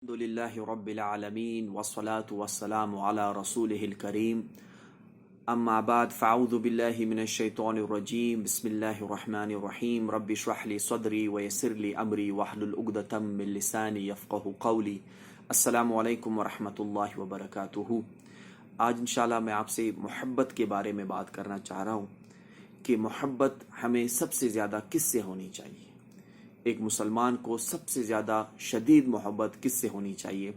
الحمد لله رب العالمين والصلاة والسلام على رسوله الكريم أما بعد فأعوذ بالله من الشيطان الرجيم بسم الله الرحمن الرحيم رب اشرح لي صدري ويسر لي أمري واحلل عقدة من لساني يفقهوا قولي السلام علیکم ورحمۃ اللہ وبرکاتہ۔ آج انشاءاللہ میں آپ سے محبت کے بارے میں بات کرنا چاہ رہا ہوں کہ محبت ہمیں سب سے زیادہ کس سے ہونی چاہیے۔ ایک مسلمان کو سب سے زیادہ شدید محبت کس سے ہونی چاہیے؟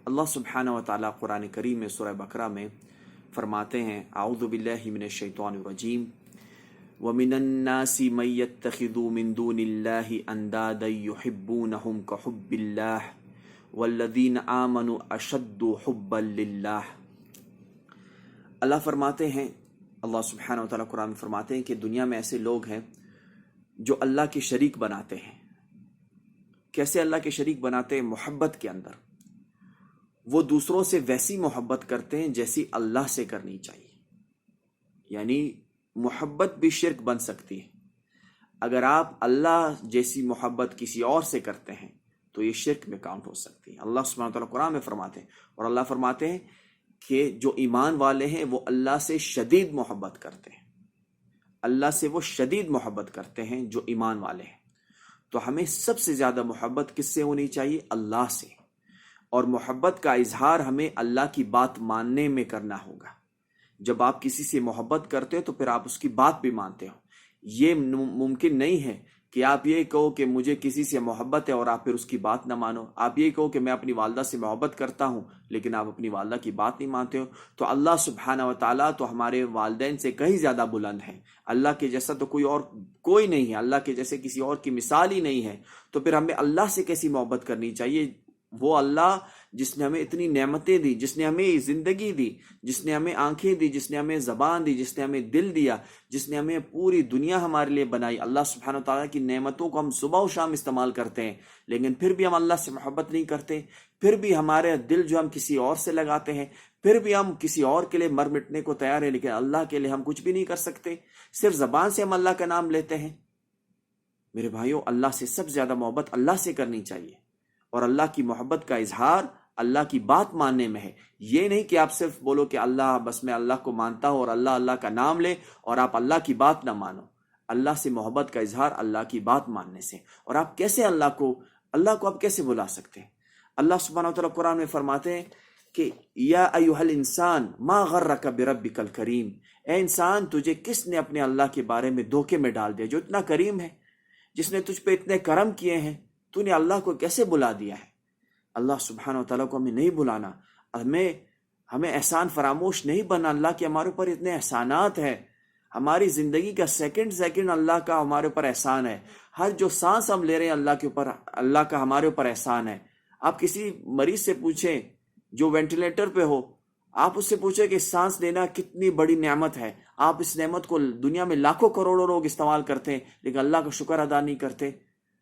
اللہ سبحانہ و تعالیٰ قرآن کریم میں سورہ بقرہ میں فرماتے ہیں اعوذ باللہ من الشیطان الرجیم وَمِنَ النَّاسِ مَن يَتَّخِذُ مِن دُونِ اللَّهِ أَندَادًا يُحِبُّونَهُمْ كَحُبِّ اللَّهِ وَالَّذِينَ آمَنُوا أَشَدُّ حُبًّا لِلَّهِ۔ اللہ فرماتے ہیں، اللہ سبحانہ و تعالیٰ قرآن میں فرماتے ہیں کہ دنیا میں ایسے لوگ ہیں جو اللہ کے شریک بناتے ہیں۔ کیسے اللہ کے شریک بناتے ہیں؟ محبت کے اندر وہ دوسروں سے ویسی محبت کرتے ہیں جیسی اللہ سے کرنی چاہیے، یعنی محبت بھی شرک بن سکتی ہے۔ اگر آپ اللہ جیسی محبت کسی اور سے کرتے ہیں تو یہ شرک میں کاؤنٹ ہو سکتی ہے۔ اللہ سبحانہ وتعالیٰ قرآن میں فرماتے ہیں، اور اللہ فرماتے ہیں کہ جو ایمان والے ہیں وہ اللہ سے شدید محبت کرتے ہیں۔ اللہ سے وہ شدید محبت کرتے ہیں جو ایمان والے ہیں۔ تو ہمیں سب سے زیادہ محبت کس سے ہونی چاہیے؟ اللہ سے۔ اور محبت کا اظہار ہمیں اللہ کی بات ماننے میں کرنا ہوگا۔ جب آپ کسی سے محبت کرتے ہو تو پھر آپ اس کی بات بھی مانتے ہو۔ یہ ممکن نہیں ہے کہ آپ یہ کہو کہ مجھے کسی سے محبت ہے اور آپ پھر اس کی بات نہ مانو۔ آپ یہ کہو کہ میں اپنی والدہ سے محبت کرتا ہوں لیکن آپ اپنی والدہ کی بات نہیں مانتے ہو۔ تو اللہ سبحانہ و تعالیٰ تو ہمارے والدین سے کہیں زیادہ بلند ہے۔ اللہ کے جیسا تو کوئی نہیں ہے، اللہ کے جیسے کسی اور کی مثال ہی نہیں ہے۔ تو پھر ہمیں اللہ سے کیسی محبت کرنی چاہیے؟ وہ اللہ جس نے ہمیں اتنی نعمتیں دی، جس نے ہمیں زندگی دی، جس نے ہمیں آنکھیں دی، جس نے ہمیں زبان دی، جس نے ہمیں دل دیا، جس نے ہمیں پوری دنیا ہمارے لیے بنائی۔ اللہ سبحانہ وتعالیٰ کی نعمتوں کو ہم صبح و شام استعمال کرتے ہیں، لیکن پھر بھی ہم اللہ سے محبت نہیں کرتے۔ پھر بھی ہمارے دل جو ہم کسی اور سے لگاتے ہیں، پھر بھی ہم کسی اور کے لیے مر مٹنے کو تیار ہیں، لیکن اللہ کے لیے ہم کچھ بھی نہیں کر سکتے۔ صرف زبان سے ہم اللہ کا نام لیتے ہیں۔ میرے بھائیوں، اللہ سے سب سے زیادہ محبت اللہ سے کرنی چاہیے، اور اللہ کی محبت کا اظہار اللہ کی بات ماننے میں ہے۔ یہ نہیں کہ آپ صرف بولو کہ اللہ، بس میں اللہ کو مانتا ہوں، اور اللہ کا نام لے اور آپ اللہ کی بات نہ مانو۔ اللہ سے محبت کا اظہار اللہ کی بات ماننے سے۔ اور آپ کیسے اللہ کو آپ کیسے بلا سکتے ہیں؟ اللہ سبحانہ وتعالیٰ قرآن میں فرماتے ہیں کہ یا ایھا الانسان ما غرک بربک الکریم، اے انسان تجھے کس نے اپنے اللہ کے بارے میں دھوکے میں ڈال دیا، جو اتنا کریم ہے، جس نے تجھ پہ اتنے کرم کیے ہیں، تو نے اللہ کو کیسے بلا دیا ہے؟ اللہ سبحانہ وتعالیٰ کو ہمیں نہیں بلانا، ہمیں احسان فراموش نہیں بننا۔ اللہ کے ہمارے اوپر اتنے احسانات ہیں، ہماری زندگی کا سیکنڈ سیکنڈ اللہ کا ہمارے اوپر احسان ہے۔ ہر جو سانس ہم لے رہے ہیں اللہ کا ہمارے اوپر احسان ہے۔ آپ کسی مریض سے پوچھیں جو وینٹیلیٹر پہ ہو، آپ اس سے پوچھیں کہ سانس لینا کتنی بڑی نعمت ہے۔ آپ اس نعمت کو دنیا میں لاکھوں کروڑوں لوگ استعمال کرتے ہیں لیکن اللہ کا شکر ادا نہیں کرتے۔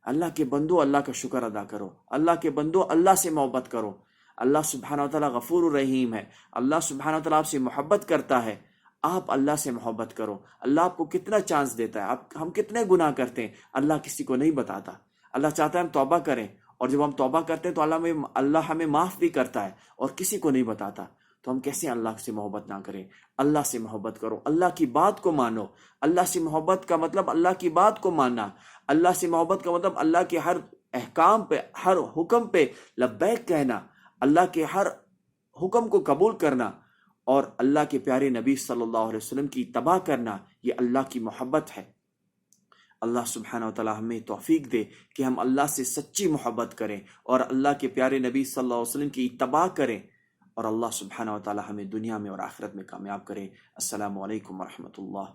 اللہ کے بندو اللہ کا شکر ادا کرو، اللہ کے بندو اللہ سے محبت کرو۔ اللہ سبحانہ وتعالیٰ غفور الرحیم ہے، اللہ سبحانہ وتعالیٰ آپ سے محبت کرتا ہے۔ آپ اللہ سے محبت کرو۔ اللہ آپ کو کتنا چانس دیتا ہے، ہم کتنے گناہ کرتے ہیں، اللہ کسی کو نہیں بتاتا۔ اللہ چاہتا ہے ہم توبہ کریں، اور جب ہم توبہ کرتے ہیں تو اللہ ہمیں معاف بھی کرتا ہے اور کسی کو نہیں بتاتا۔ تو ہم کیسے اللہ سے محبت نہ کریں؟ اللہ سے محبت کرو، اللہ کی بات کو مانو۔ اللہ سے محبت کا مطلب اللہ کی بات کو ماننا۔ اللہ سے محبت کا مطلب اللہ کے ہر احکام پہ، ہر حکم پہ لبیک کہنا، اللہ کے ہر حکم کو قبول کرنا، اور اللہ کے پیارے نبی صلی اللہ علیہ وسلم کی اتباع کرنا۔ یہ اللہ کی محبت ہے۔ اللہ سبحانہ وتعالی ہمیں توفیق دے کہ ہم اللہ سے سچی محبت کریں اور اللہ کے پیارے نبی صلی اللہ علیہ وسلم کی اتباع کریں، اور اللہ سبحانہ وتعالی ہمیں دنیا میں اور آخرت میں کامیاب کرے۔ السلام علیکم ورحمۃ اللہ۔